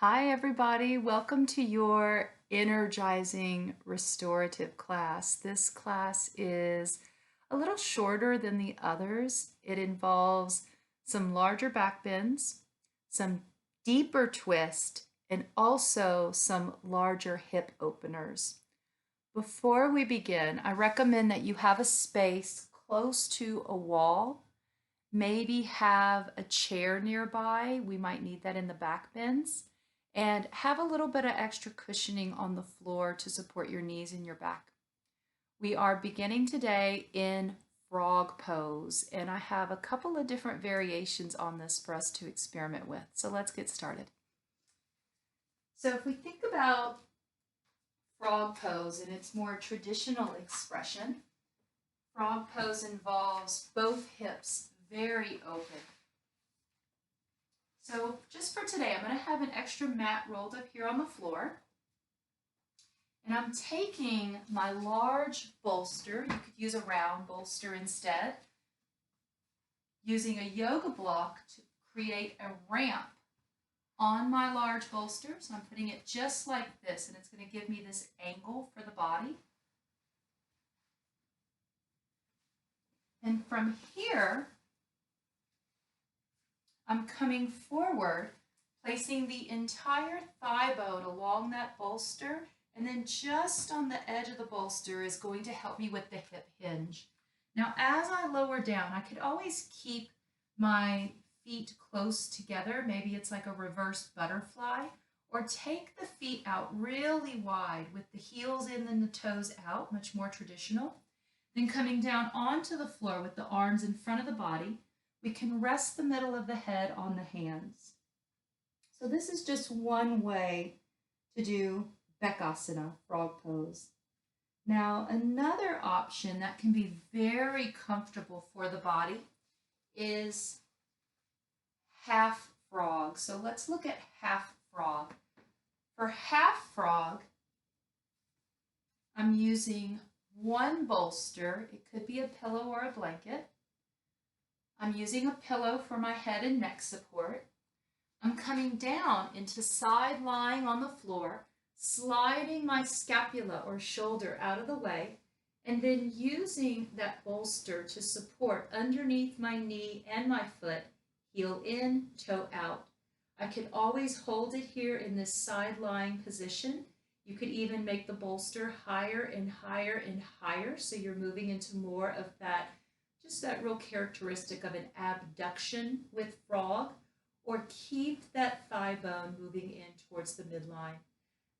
Hi, everybody. Welcome to your Energizing Restorative class. This class is a little shorter than the others. It involves some larger back bends, some deeper twist, and also some larger hip openers. Before we begin, I recommend that you have a space close to a wall. Maybe have a chair nearby. We might need that in the back bends. And have a little bit of extra cushioning on the floor to support your knees and your back. We are beginning today in frog pose, and I have a couple of different variations on this for us to experiment with. So let's get started. So if we think about frog pose in its more traditional expression, frog pose involves both hips very open. So just for today, I'm going to have an extra mat rolled up here on the floor. And I'm taking my large bolster, you could use a round bolster instead, using a yoga block to create a ramp on my large bolster. So I'm putting it just like this, and it's going to give me this angle for the body. And from here, I'm coming forward, placing the entire thigh bone along that bolster, and then just on the edge of the bolster is going to help me with the hip hinge. Now, as I lower down, I could always keep my feet close together. Maybe it's like a reverse butterfly, or take the feet out really wide with the heels in and the toes out, much more traditional. Then coming down onto the floor with the arms in front of the body, we can rest the middle of the head on the hands. So this is just one way to do Bekasana, frog pose. Now, another option that can be very comfortable for the body is half frog. So let's look at half frog. For half frog, I'm using one bolster. It could be a pillow or a blanket. I'm using a pillow for my head and neck support. I'm coming down into side lying on the floor, sliding my scapula or shoulder out of the way, and then using that bolster to support underneath my knee and my foot, heel in, toe out. I could always hold it here in this side lying position. You could even make the bolster higher and higher and higher, so you're moving into more of that, just that real characteristic of an abduction with frog, or keep that thigh bone moving in towards the midline.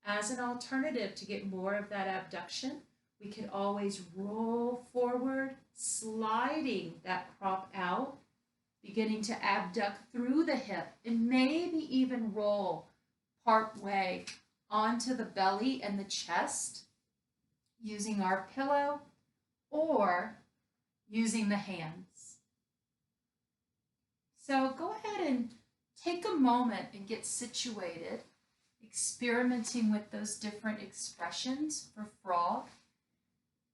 As an alternative to get more of that abduction, we can always roll forward, sliding that prop out, beginning to abduct through the hip, and maybe even roll part way onto the belly and the chest using our pillow or using the hands. So go ahead and take a moment and get situated, experimenting with those different expressions for frog.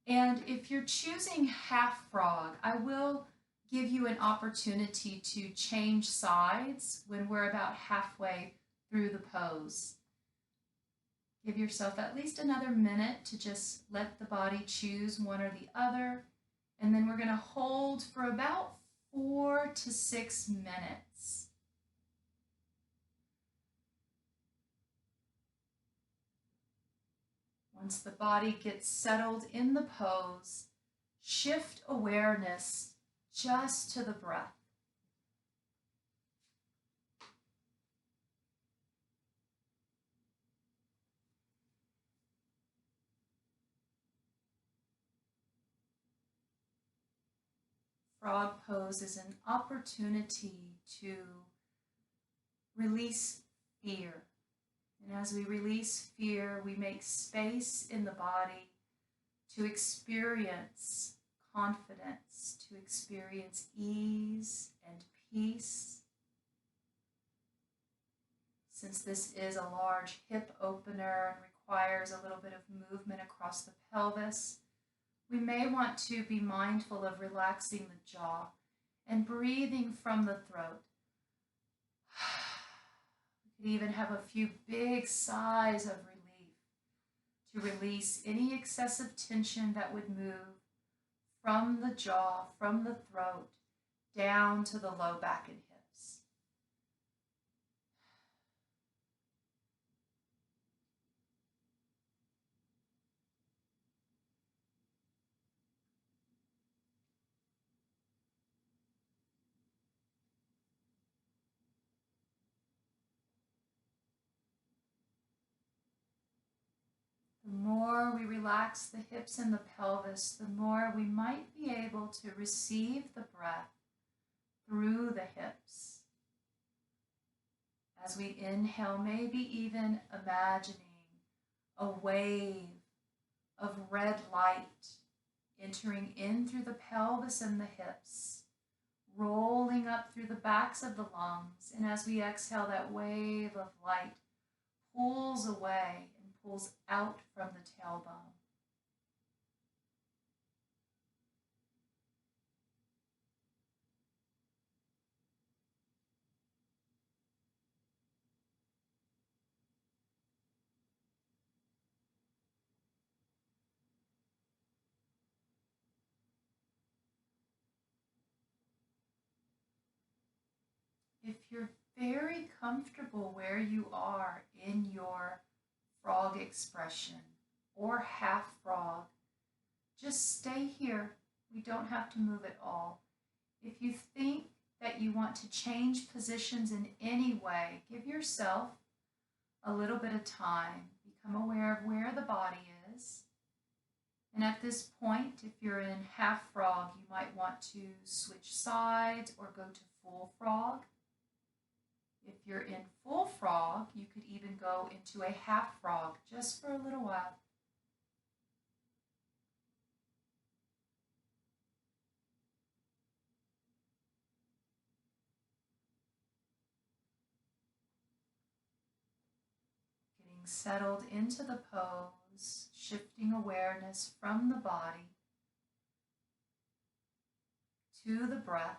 And if you're choosing half frog, I will give you an opportunity to change sides when we're about halfway through the pose. Give yourself at least another minute to just let the body choose one or the other. And then we're going to hold for about 4 to 6 minutes. Once the body gets settled in the pose, shift awareness just to the breath. Frog pose is an opportunity to release fear. And as we release fear, we make space in the body to experience confidence, to experience ease and peace. Since this is a large hip opener and requires a little bit of movement across the pelvis, we may want to be mindful of relaxing the jaw and breathing from the throat. You could even have a few big sighs of relief to release any excessive tension that would move from the jaw, from the throat, down to the low back and hips. The more we relax the hips and the pelvis, the more we might be able to receive the breath through the hips. As we inhale, maybe even imagining a wave of red light entering in through the pelvis and the hips, rolling up through the backs of the lungs. And as we exhale, that wave of light pulls away and pulls out from the tailbone. If you're very comfortable where you are in your frog expression or half frog, just stay here. We don't have to move at all. If you think that you want to change positions in any way, give yourself a little bit of time. Become aware of where the body is. And at this point, if you're in half frog, you might want to switch sides or go to full frog. If you're in full frog, you could even go into a half frog just for a little while. Getting settled into the pose, shifting awareness from the body to the breath.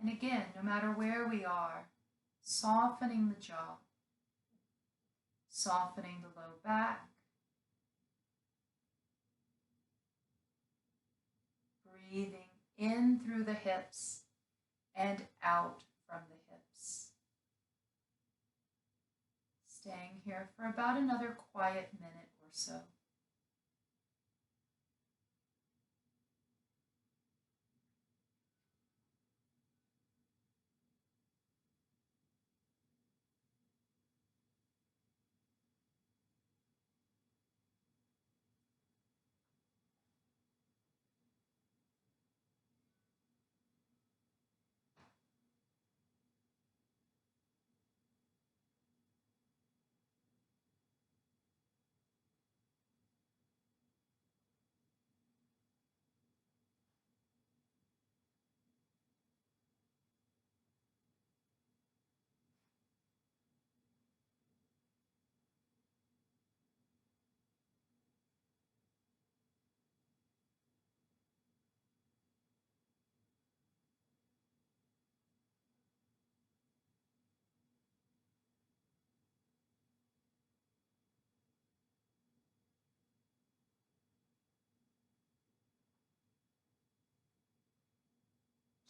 And again, no matter where we are, softening the jaw, softening the low back, breathing in through the hips and out from the hips. Staying here for about another quiet minute or so.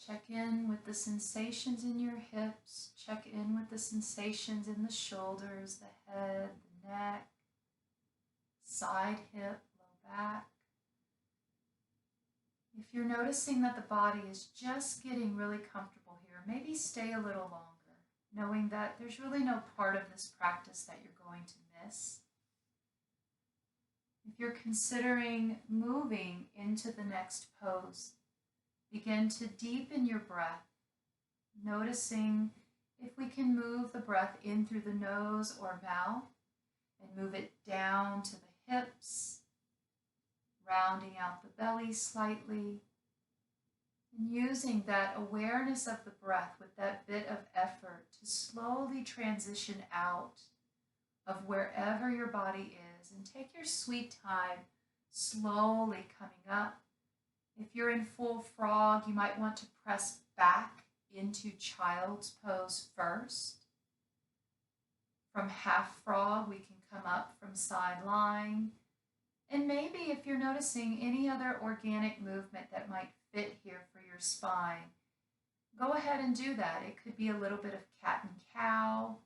Check in with the sensations in your hips. Check in with the sensations in the shoulders, the head, the neck, side hip, low back. If you're noticing that the body is just getting really comfortable here, maybe stay a little longer, knowing that there's really no part of this practice that you're going to miss. If you're considering moving into the next pose, begin to deepen your breath, noticing if we can move the breath in through the nose or mouth and move it down to the hips, rounding out the belly slightly, and using that awareness of the breath with that bit of effort to slowly transition out of wherever your body is, and take your sweet time slowly coming up. If you're in full frog, you might want to press back into child's pose first. From half frog, we can come up from side lying. And maybe if you're noticing any other organic movement that might fit here for your spine, go ahead and do that. It could be a little bit of cat and cow,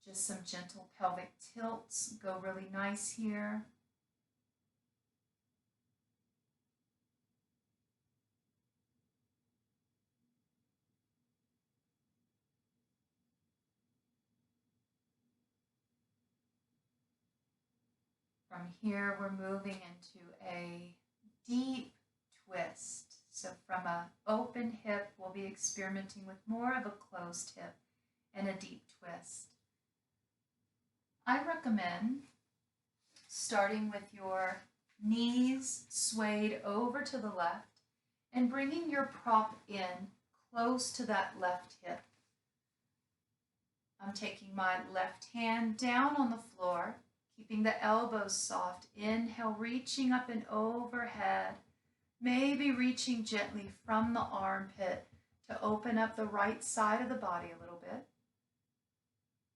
just some gentle pelvic tilts go really nice here. From here, we're moving into a deep twist. So from an open hip, we'll be experimenting with more of a closed hip and a deep twist. I recommend starting with your knees swayed over to the left and bringing your prop in close to that left hip. I'm taking my left hand down on the floor, keeping the elbows soft. Inhale, reaching up and overhead, maybe reaching gently from the armpit to open up the right side of the body a little bit.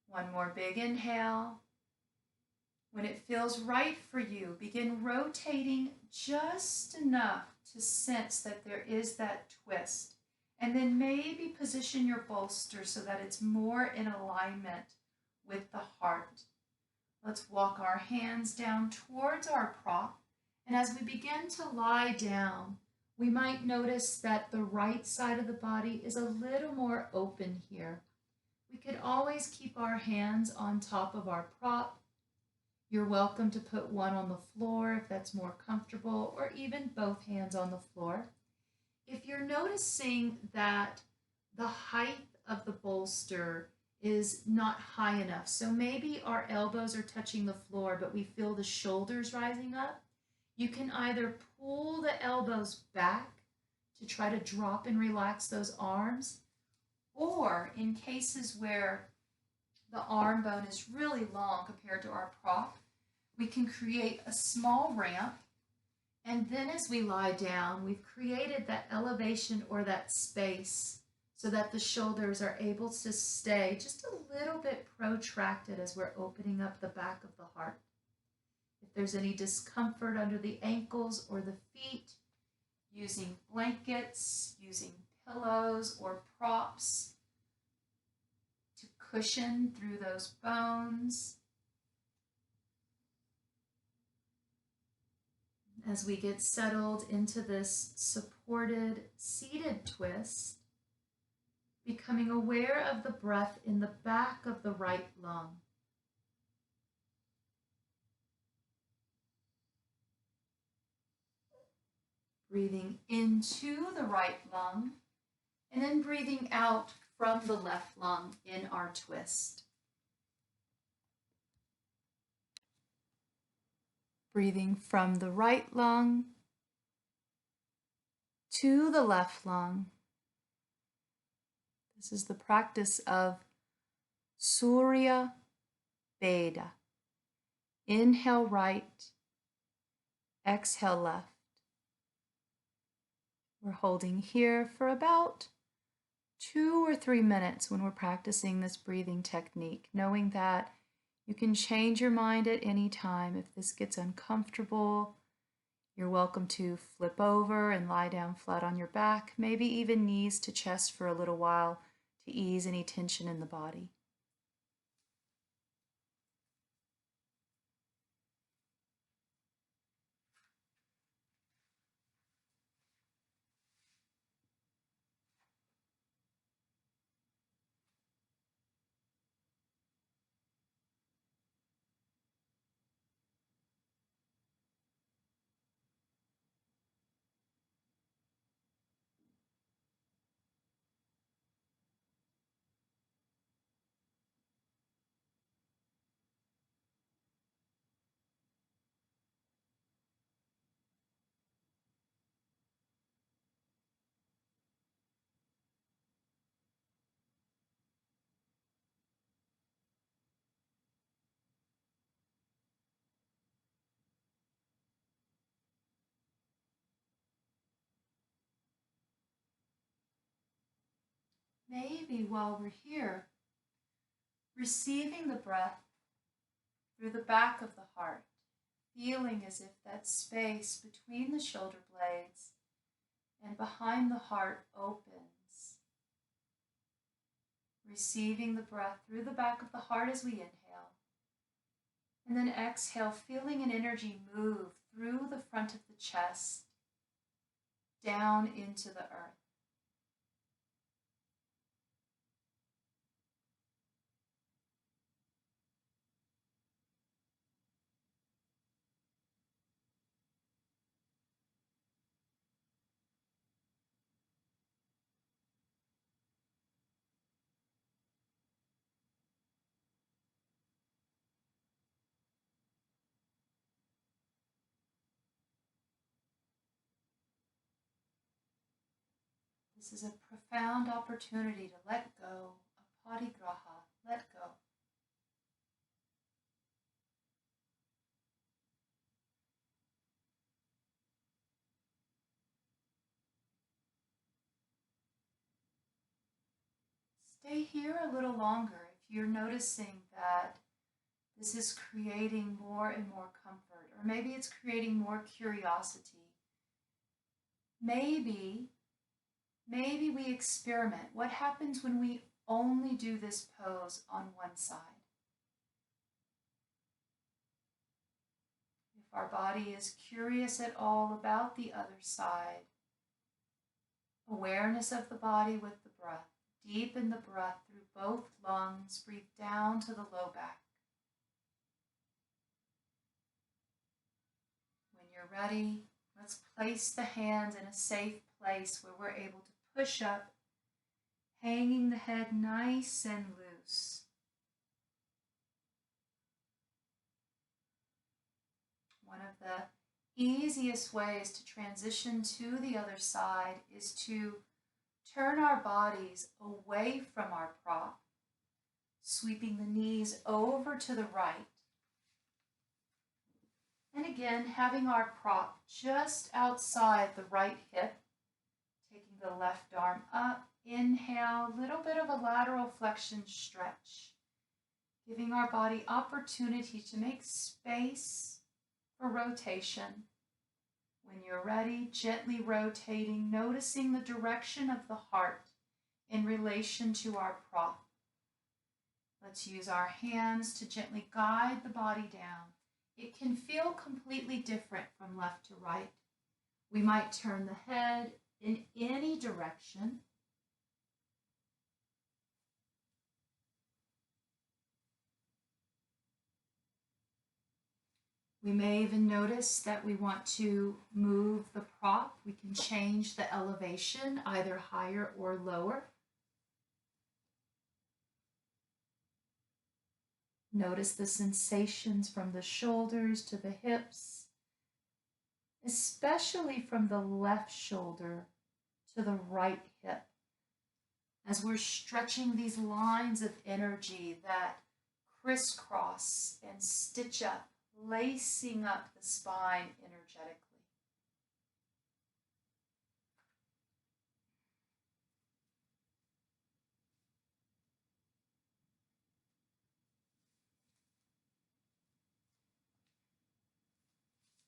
One more big inhale. When it feels right for you, begin rotating just enough to sense that there is that twist. And then maybe position your bolster so that it's more in alignment with the heart. Let's walk our hands down towards our prop. And as we begin to lie down, we might notice that the right side of the body is a little more open here. We could always keep our hands on top of our prop. You're welcome to put one on the floor if that's more comfortable, or even both hands on the floor. If you're noticing that the height of the bolster is not high enough, so maybe our elbows are touching the floor, but we feel the shoulders rising up, you can either pull the elbows back to try to drop and relax those arms, or in cases where the arm bone is really long compared to our prop, we can create a small ramp. And then as we lie down, we've created that elevation or that space so that the shoulders are able to stay just a little bit protracted as we're opening up the back of the heart. If there's any discomfort under the ankles or the feet, using blankets, using pillows or props to cushion through those bones. As we get settled into this supported seated twist, becoming aware of the breath in the back of the right lung. Breathing into the right lung, and then breathing out from the left lung in our twist. Breathing from the right lung to the left lung. This is the practice of Surya Veda. Inhale right, exhale left. We're holding here for about 2 or 3 minutes when we're practicing this breathing technique, knowing that you can change your mind at any time. If this gets uncomfortable, you're welcome to flip over and lie down flat on your back, maybe even knees to chest for a little while to ease any tension in the body. maybe while we're here, receiving the breath through the back of the heart, feeling as if that space between the shoulder blades and behind the heart opens. Receiving the breath through the back of the heart as we inhale. And then exhale, feeling an energy move through the front of the chest, down into the earth. This is a profound opportunity to let go, a parigraha, let go. Stay here a little longer if you're noticing that this is creating more and more comfort, or maybe it's creating more curiosity. Maybe we experiment. What happens when we only do this pose on one side? If our body is curious at all about the other side, awareness of the body with the breath. Deepen the breath through both lungs. Breathe down to the low back. When you're ready, let's place the hands in a safe place where we're able to push up, hanging the head nice and loose. One of the easiest ways to transition to the other side is to turn our bodies away from our prop, sweeping the knees over to the right. And again, having our prop just outside the right hip, taking the left arm up. Inhale, a little bit of a lateral flexion stretch, giving our body opportunity to make space for rotation. When you're ready, gently rotating, noticing the direction of the heart in relation to our prop. Let's use our hands to gently guide the body down. It can feel completely different from left to right. We might turn the head in any direction. We may even notice that we want to move the prop. We can change the elevation, either higher or lower. Notice the sensations from the shoulders to the hips, especially from the left shoulder to the right hip, as we're stretching these lines of energy that crisscross and stitch up, lacing up the spine energetically.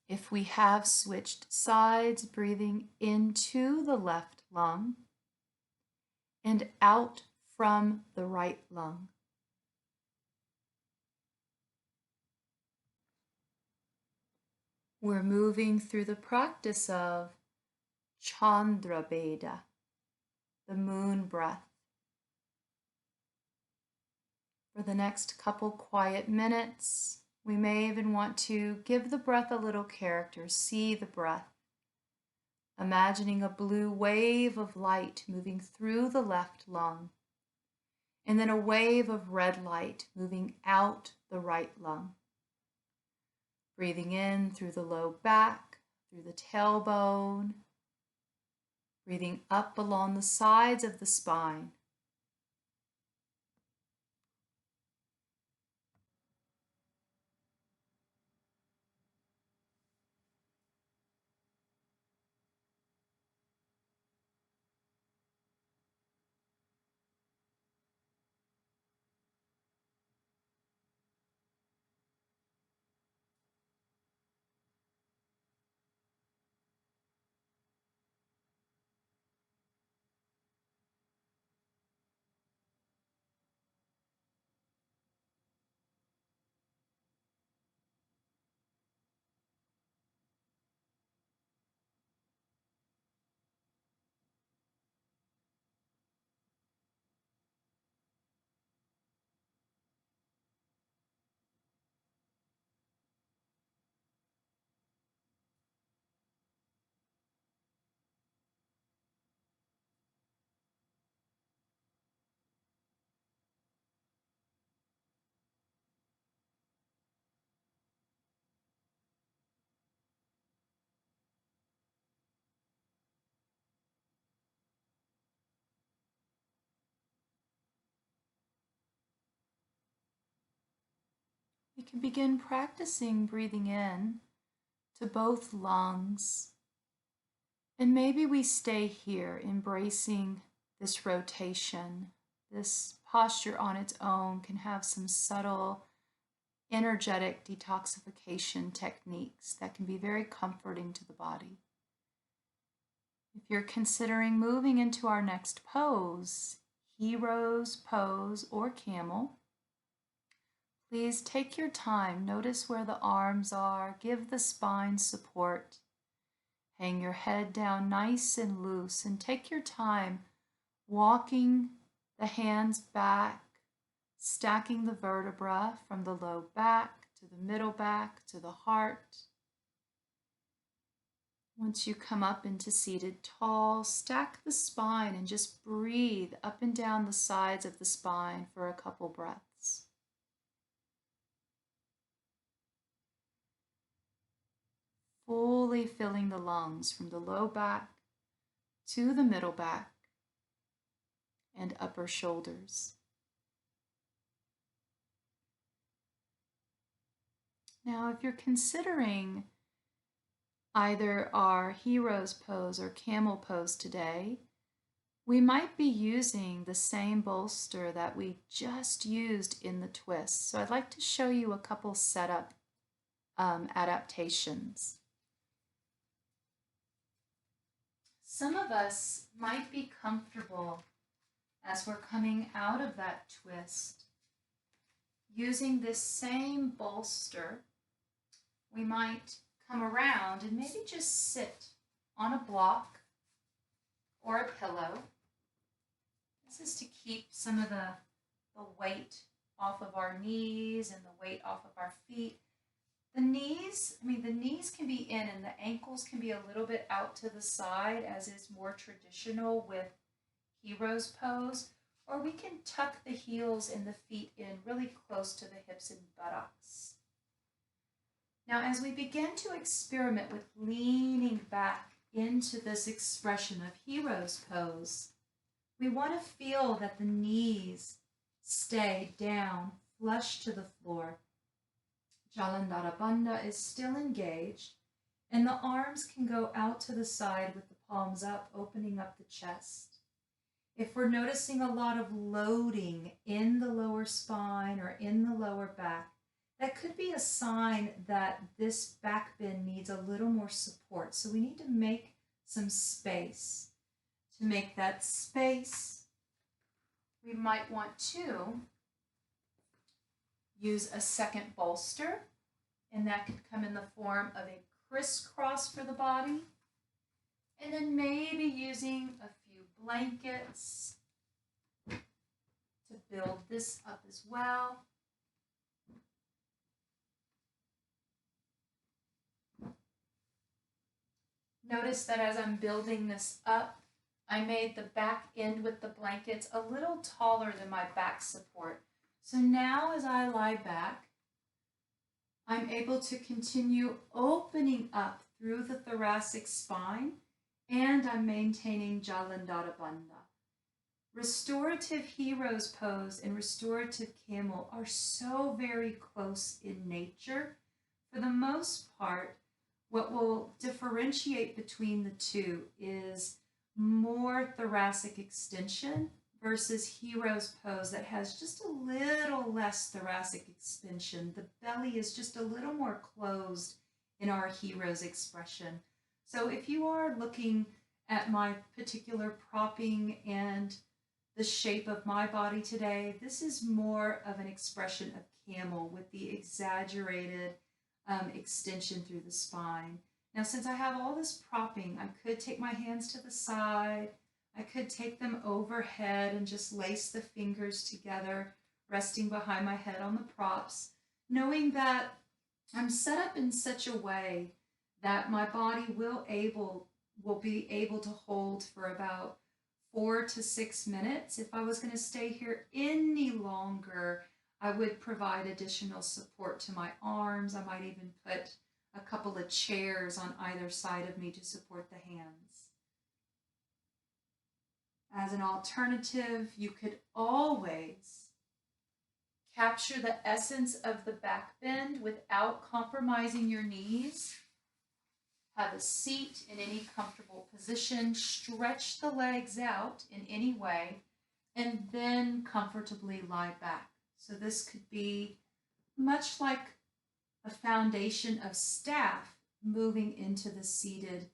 If we have switched sides, breathing into the left lung and out from the right lung. We're moving through the practice of Chandra Veda, the moon breath. For the next couple quiet minutes, we may even want to give the breath a little character, see the breath, imagining a blue wave of light moving through the left lung, and then a wave of red light moving out the right lung. Breathing in through the low back, through the tailbone, breathing up along the sides of the spine. You can begin practicing breathing in to both lungs. And maybe we stay here embracing this rotation. This posture on its own can have some subtle energetic detoxification techniques that can be very comforting to the body. If you're considering moving into our next pose, Hero's Pose or Camel, please take your time. Notice where the arms are. Give the spine support. Hang your head down nice and loose and take your time walking the hands back, stacking the vertebra from the low back to the middle back to the heart. Once you come up into seated tall, stack the spine and just breathe up and down the sides of the spine for a couple breaths. Fully filling the lungs from the low back to the middle back and upper shoulders. Now, if you're considering either our Hero's Pose or Camel Pose today, we might be using the same bolster that we just used in the twist. So I'd like to show you a couple setup adaptations. Some of us might be comfortable as we're coming out of that twist using this same bolster. We might come around and maybe just sit on a block or a pillow. This is to keep some of the weight off of our knees and the weight off of our feet. The knees can be in and the ankles can be a little bit out to the side, as is more traditional with Hero's Pose, or we can tuck the heels and the feet in really close to the hips and buttocks. Now, as we begin to experiment with leaning back into this expression of Hero's Pose, we want to feel that the knees stay down, flush to the floor. Jalandhara Bandha is still engaged, and the arms can go out to the side with the palms up, opening up the chest. If we're noticing a lot of loading in the lower spine or in the lower back, that could be a sign that this back bend needs a little more support. So we need to make some space. To make that space, we might want to use a second bolster, and that could come in the form of a crisscross for the body, and then maybe using a few blankets to build this up as well. Notice that as I'm building this up, I made the back end with the blankets a little taller than my back support. So now as I lie back, I'm able to continue opening up through the thoracic spine, and I'm maintaining Jalandhara Bandha. Restorative Hero's Pose and Restorative Camel are so very close in nature. For the most part, what will differentiate between the two is more thoracic extension versus Hero's Pose that has just a little less thoracic extension. The belly is just a little more closed in our Hero's expression. So if you are looking at my particular propping and the shape of my body today, this is more of an expression of camel with the exaggerated extension through the spine. Now, since I have all this propping, I could take my hands to the side. I could take them overhead and just lace the fingers together, resting behind my head on the props, knowing that I'm set up in such a way that my body will be able to hold for about 4 to 6 minutes. If I was going to stay here any longer, I would provide additional support to my arms. I might even put a couple of chairs on either side of me to support the hands. As an alternative, you could always Capture the essence of the back bend without compromising your knees. Have a seat in any comfortable position. Stretch the legs out in any way, and then comfortably lie back. So this could be much like a foundation of staff moving into the seated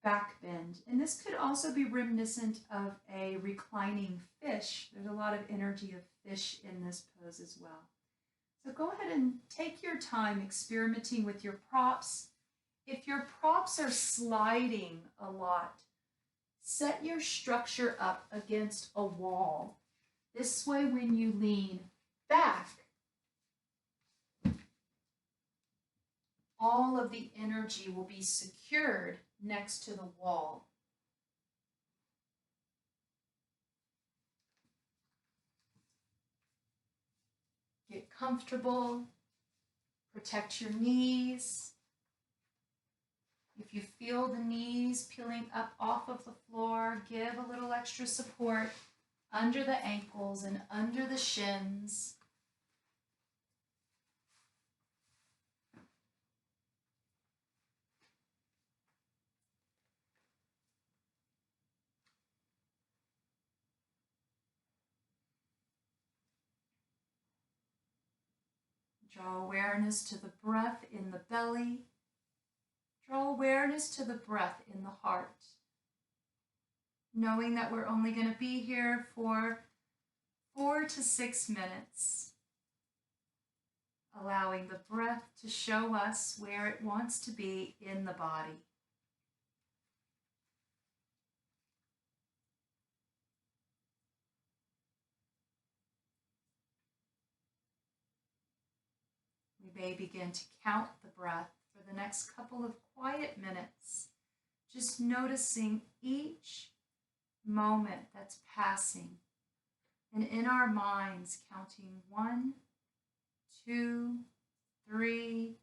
back bend. And this could also be reminiscent of a reclining fish. There's a lot of energy of fish in this pose as well. So go ahead and take your time experimenting with your props. If your props are sliding a lot, set your structure up against a wall. This way, when you lean back, all of the energy will be secured next to the wall. Get comfortable, protect your knees. If you feel the knees peeling up off of the floor, give a little extra support under the ankles and under the shins. Draw awareness to the breath in the belly. Draw awareness to the breath in the heart. Knowing that we're only going to be here for 4 to 6 minutes. Allowing the breath to show us where it wants to be in the body. We may begin to count the breath for the next couple of quiet minutes, just noticing each moment that's passing, and in our minds counting 1, 2, 3.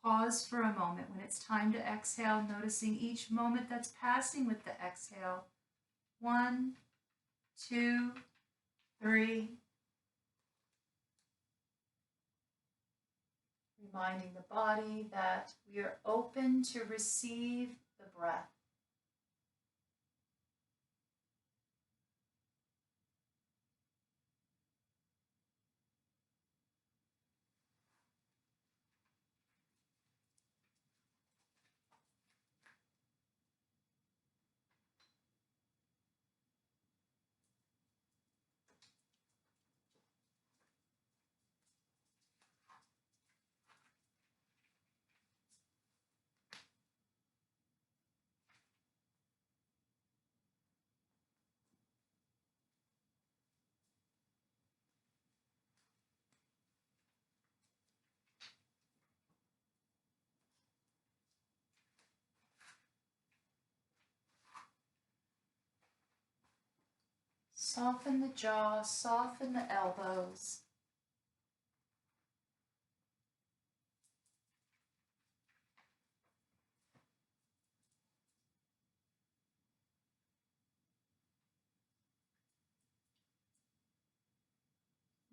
Pause for a moment. When it's time to exhale, noticing each moment that's passing with the exhale. 1, 2, 3. Reminding the body that we are open to receive the breath. Soften the jaw, soften the elbows.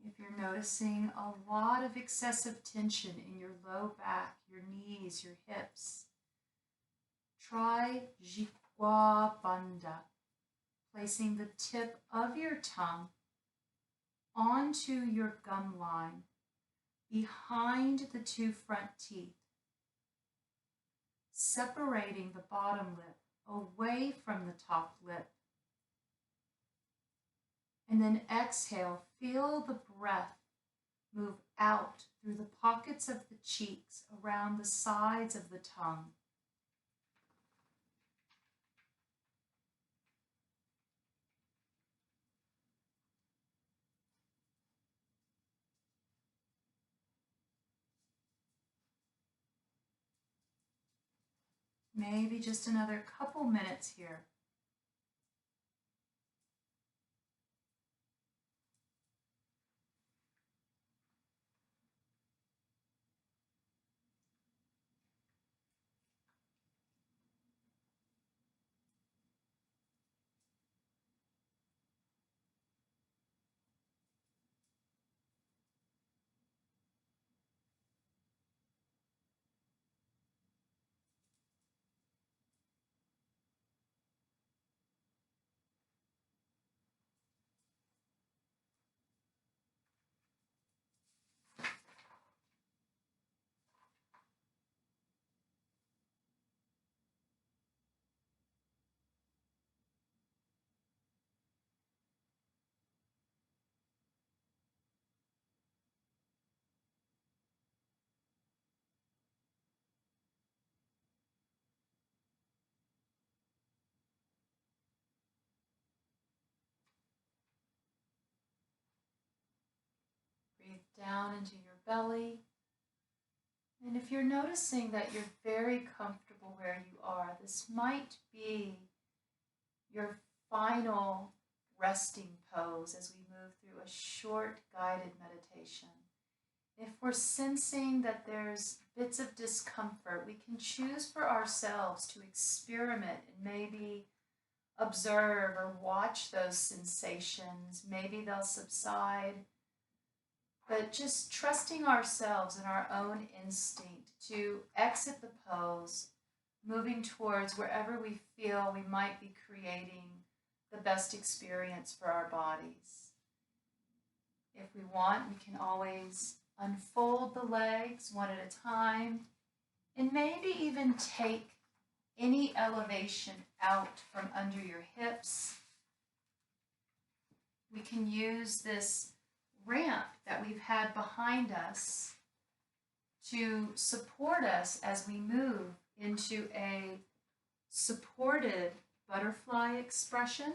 If you're noticing a lot of excessive tension in your low back, your knees, your hips, try Jikwa Bandha, placing the tip of your tongue onto your gum line behind the 2 front teeth, separating the bottom lip away from the top lip. And then exhale, feel the breath move out through the pockets of the cheeks, around the sides of the tongue. Maybe just another couple minutes here. down into your belly. And if you're noticing that you're very comfortable where you are, this might be your final resting pose as we move through a short guided meditation. If we're sensing that there's bits of discomfort, we can choose for ourselves to experiment and maybe observe or watch those sensations. Maybe they'll subside, but just trusting ourselves and our own instinct to exit the pose, moving towards wherever we feel we might be creating the best experience for our bodies. If we want, we can always unfold the legs one at a time, and maybe even take any elevation out from under your hips. We can use this ramp that we've had behind us to support us as we move into a supported butterfly expression.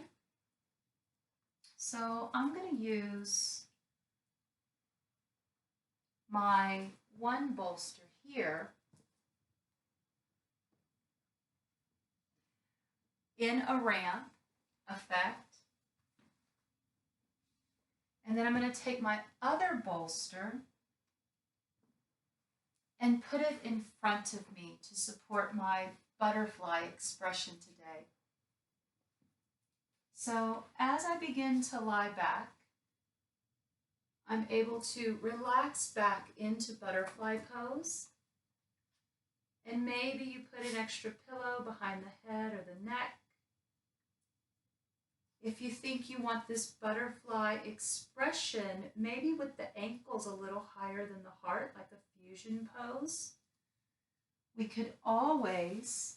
So I'm going to use my one bolster here in a ramp effect. And then I'm going to take my other bolster and put it in front of me to support my butterfly expression today. So as I begin to lie back, I'm able to relax back into butterfly pose. And maybe you put an extra pillow behind the head or the neck. If you think you want this butterfly expression, maybe with the ankles a little higher than the heart, like a fusion pose, we could always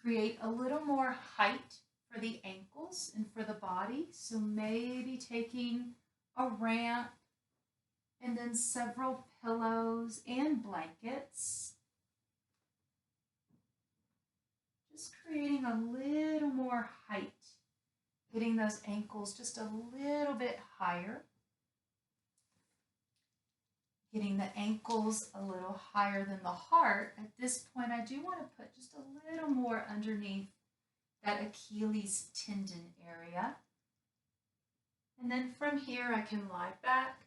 create a little more height for the ankles and for the body. So maybe taking a ramp and then several pillows and blankets. Just creating a little more height, getting those ankles just a little bit higher. Getting the ankles a little higher than the heart. At this point, I do want to put just a little more underneath that Achilles tendon area. And then from here, I can lie back,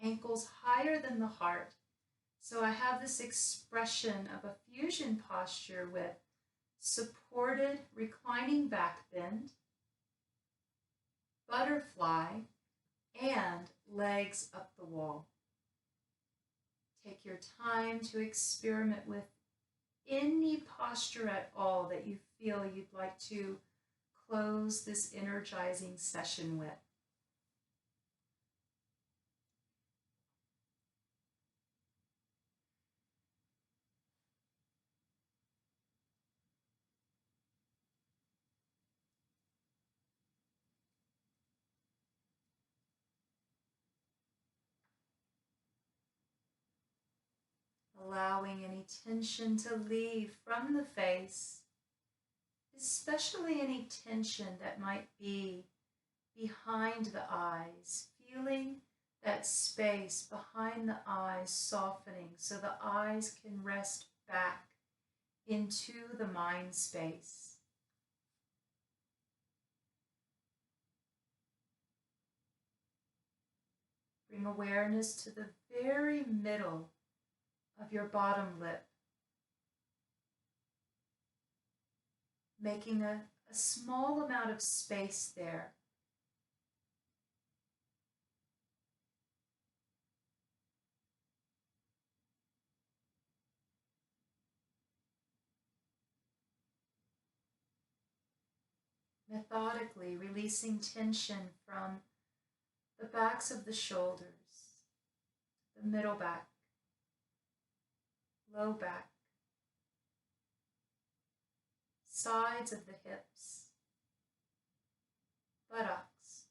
ankles higher than the heart. So I have this expression of a fusion posture with supported reclining back bend, butterfly, and legs up the wall. Take your time to experiment with any posture at all that you feel you'd like to close this energizing session with. Allowing any tension to leave from the face, especially any tension that might be behind the eyes, feeling that space behind the eyes softening so the eyes can rest back into the mind space. Bring awareness to the very middle of your bottom lip, making a small amount of space there. Methodically releasing tension from the backs of the shoulders, the middle back, low back, sides of the hips, buttocks,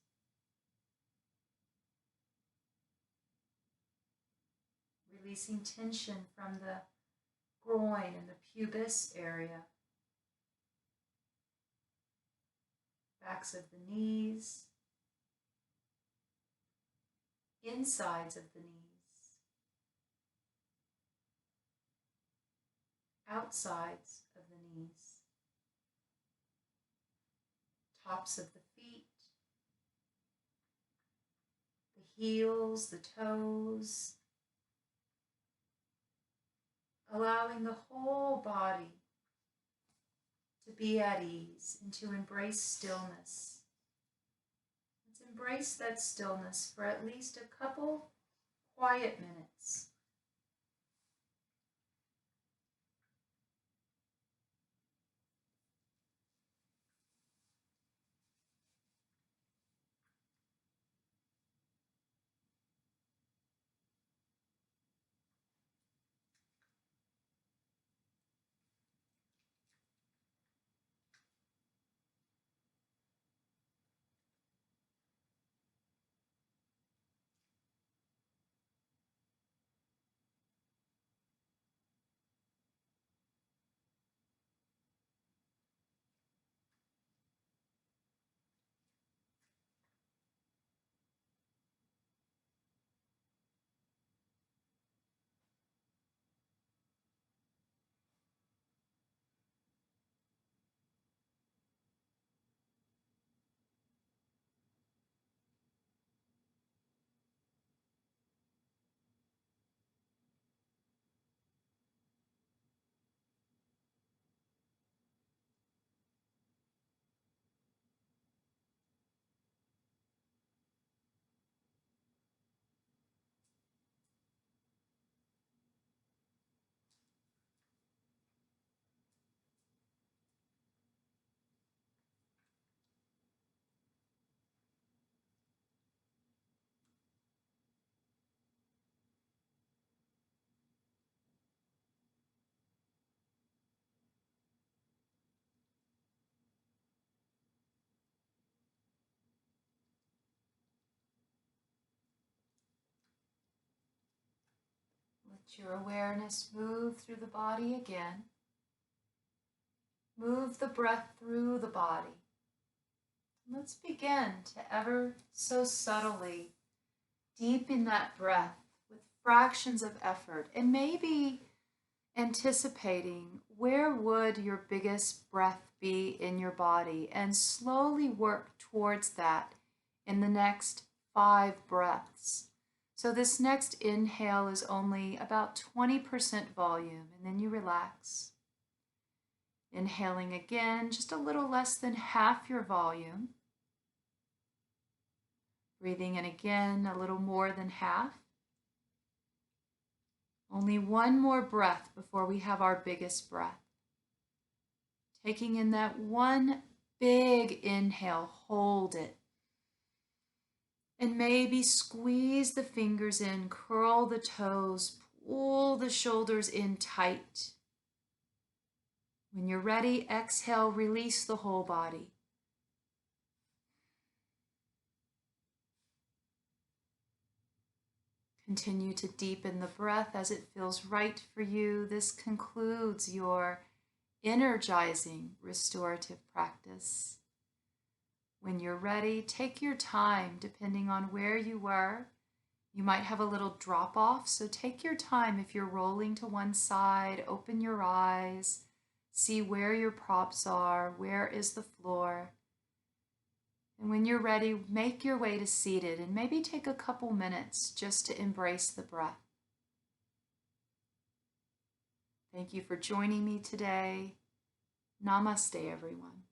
releasing tension from the groin and the pubis area, backs of the knees, insides of the knees, outsides of the knees, tops of the feet, the heels, the toes, allowing the whole body to be at ease and to embrace stillness. Let's embrace that stillness for at least a couple quiet minutes. Let your awareness move through the body again. Move the breath through the body. Let's begin to ever so subtly deepen that breath with fractions of effort, and maybe anticipating where would your biggest breath be in your body, and slowly work towards that in the next 5 breaths. So this next inhale is only about 20% volume, and then you relax. Inhaling again, just a little less than half your volume. Breathing in again, a little more than half. Only one more breath before we have our biggest breath. Taking in that one big inhale, hold it. And maybe squeeze the fingers in, curl the toes, pull the shoulders in tight. When you're ready, exhale, release the whole body. Continue to deepen the breath as it feels right for you. This concludes your energizing restorative practice. When you're ready, take your time depending on where you were. You might have a little drop off, so take your time. If you're rolling to one side, open your eyes, see where your props are, where is the floor. And when you're ready, make your way to seated and maybe take a couple minutes just to embrace the breath. Thank you for joining me today. Namaste, everyone.